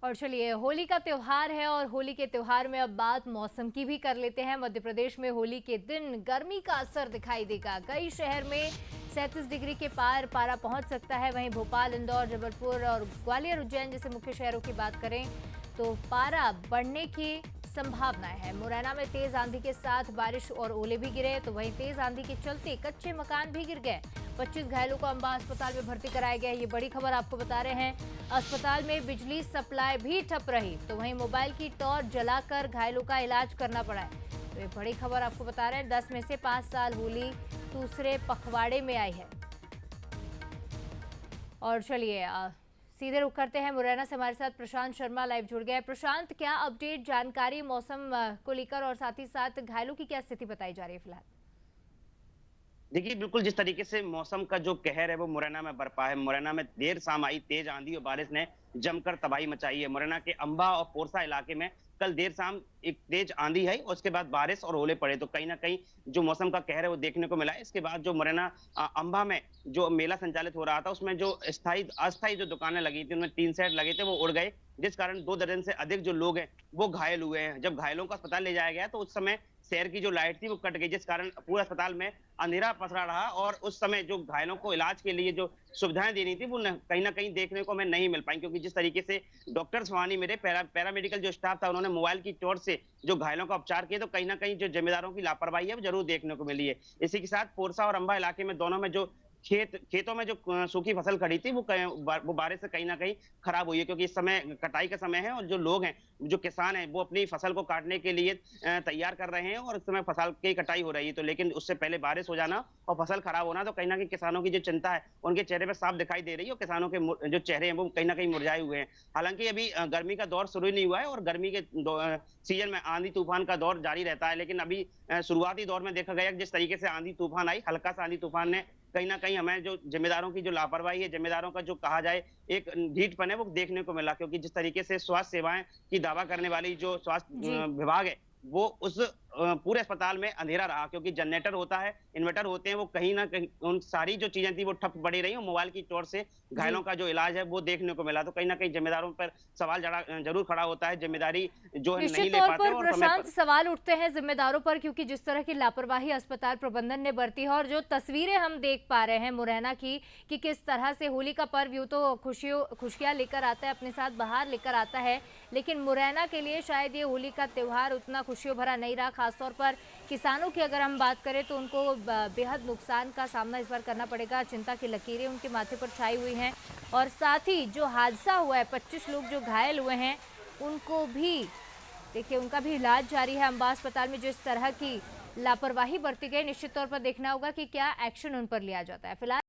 और चलिए, होली का त्योहार है और होली के त्योहार में अब बात मौसम की भी कर लेते हैं। मध्य प्रदेश में होली के दिन गर्मी का असर दिखाई देगा। कई शहर में 37 डिग्री के पार पारा पहुंच सकता है। वहीं भोपाल, इंदौर, जबलपुर और ग्वालियर, उज्जैन जैसे मुख्य शहरों की बात करें तो पारा बढ़ने की संभावनाएं है। मुरैना में तेज आंधी के साथ बारिश और ओले भी गिरे, तो वहीं तेज आंधी के चलते कच्चे मकान भी गिर गए। 25 घायलों को अंबा अस्पताल में भर्ती कराया गया है। ये बड़ी खबर आपको बता रहे हैं। अस्पताल में बिजली सप्लाई भी ठप रही, तो वहीं मोबाइल की टॉर्च जलाकर घायलों का इलाज करना पड़ा है। तो ये बड़ी खबर आपको बता रहे हैं। 10 में से 5 साल होली दूसरे पखवाड़े में आई है। और चलिए, सीधे रुख करते हैं मुरैना से। हमारे साथ प्रशांत शर्मा लाइव जुड़ गए हैं। प्रशांत, क्या अपडेट जानकारी मौसम को लेकर और साथ ही साथ घायलों की क्या स्थिति बताई जा रही है फिलहाल? देखिए, बिल्कुल जिस तरीके से मौसम का जो कहर है वो मुरैना में बरपा है। मुरैना में देर शाम आई तेज आंधी और बारिश ने जमकर तबाही मचाई है। मुरैना के अंबा और पोरसा इलाके में कल देर शाम एक तेज आंधी आई और उसके बाद बारिश और ओले पड़े, तो कहीं न कहीं जो मौसम का कहर है वो देखने को मिला है। इसके बाद जो मुरैना अंबा में जो मेला संचालित हो रहा था, उसमें जो अस्थायी जो दुकानें लगी थी, उनमें टीन शेड लगे थे, वो उड़ गए, जिस कारण 2 दर्जन से अधिक जो लोग हैं, वो घायल हुए हैं। जब घायलों को अस्पताल ले जाया गया, तो उस समय शहर की जो लाइट थी वो कट गई, जिस कारण पूरे अस्पताल में अंधेरा पसरा रहा और उस समय जो घायलों को इलाज के लिए जो सुविधाएं देनी थी वो कहीं ना कहीं देखने को हमें नहीं मिल पाई, क्योंकि जिस तरीके से डॉक्टर्स वहां मेरे पैरामेडिकल जो स्टाफ था, उन्होंने मोबाइल की टॉर्च से जो घायलों का उपचार किया, तो कहीं ना कहीं जो जिम्मेदारों की लापरवाही है वो जरूर देखने को मिली है। इसी के साथ पोरसा और अंबा इलाके में दोनों में जो खेतों में जो सूखी फसल खड़ी थी वो बारिश से कहीं ना कहीं खराब हुई है, क्योंकि इस समय कटाई का समय है और जो लोग हैं, जो किसान हैं, वो अपनी फसल को काटने के लिए तैयार कर रहे हैं और इस समय फसल की कटाई हो रही है। तो लेकिन उससे पहले बारिश हो जाना और फसल खराब होना, तो कहीं न कहीं किसानों की जो चिंता है, उनके चेहरे पे साफ दिखाई दे रही है और किसानों के जो चेहरे हैं, वो कहीं न कहीं मुरझाए हुए हैं। हालाँकि अभी गर्मी का दौर शुरू ही नहीं हुआ है और गर्मी के सीज़न में आंधी-तूफान का दौर जारी रहता है। लेकिन अभी शुरुआती दौर में देखा गया कि जिस तरीके से आंधी-तूफान आई, हल्का-सा आंधी-तूफान ने कहीं न कहीं हमें जो ज़िम्मेदारों की जो लापरवाही है, ज़िम्मेदारों का जो कहा जाए एक ढीठपन है, वो देखने को मिला, क्योंकि जिस तरीके से स्वास्थ्य सेवाएँ की दावा करने वाली जो स्वास्थ्य जी। विभाग है, वो उस पूरे अस्पताल में अंधेरा रहा, क्योंकि जनरेटर होता है, इन्वर्टर होते हैं, वो कहीं न कहीं उन सारी जो चीज़ें थी वो ठप पड़ी रही और मोबाइल की टॉर्च से जी। घायलों का जो इलाज है वो देखने को मिला। तो कहीं न कहीं ज़िम्मेदारों पर सवाल ज़रूर खड़ा होता है, ज़िम्मेदारी जो है निश्चित नहीं ले तौर पाते पर और समय प्रशांत, पर। सवाल उठते हैं जिम्मेदारों पर, क्योंकि जिस तरह की लापरवाही अस्पताल प्रबंधन ने बरती है और जो तस्वीरें हम देख पा रहे हैं मुरैना की, कि किस तरह से होली का पर्व यूं तो खुशियां लेकर आता है, अपने साथ बाहर लेकर आता है, लेकिन मुरैना के लिए शायद ये होली का त्योहार उतना खुशियों भरा नहीं रहा। खासतौर पर किसानों की अगर हम बात करें तो उनको बेहद नुकसान का सामना इस बार करना पड़ेगा। चिंता की लकीरें उनके माथे पर छाई हुई हैं। और साथ ही जो हादसा हुआ है, 25 लोग जो घायल हुए हैं, उनको भी देखिए, उनका भी इलाज जारी है अंबा अस्पताल में। जो इस तरह की लापरवाही बरती गई, निश्चित तौर पर देखना होगा कि क्या एक्शन उन पर लिया जाता है। फिलहाल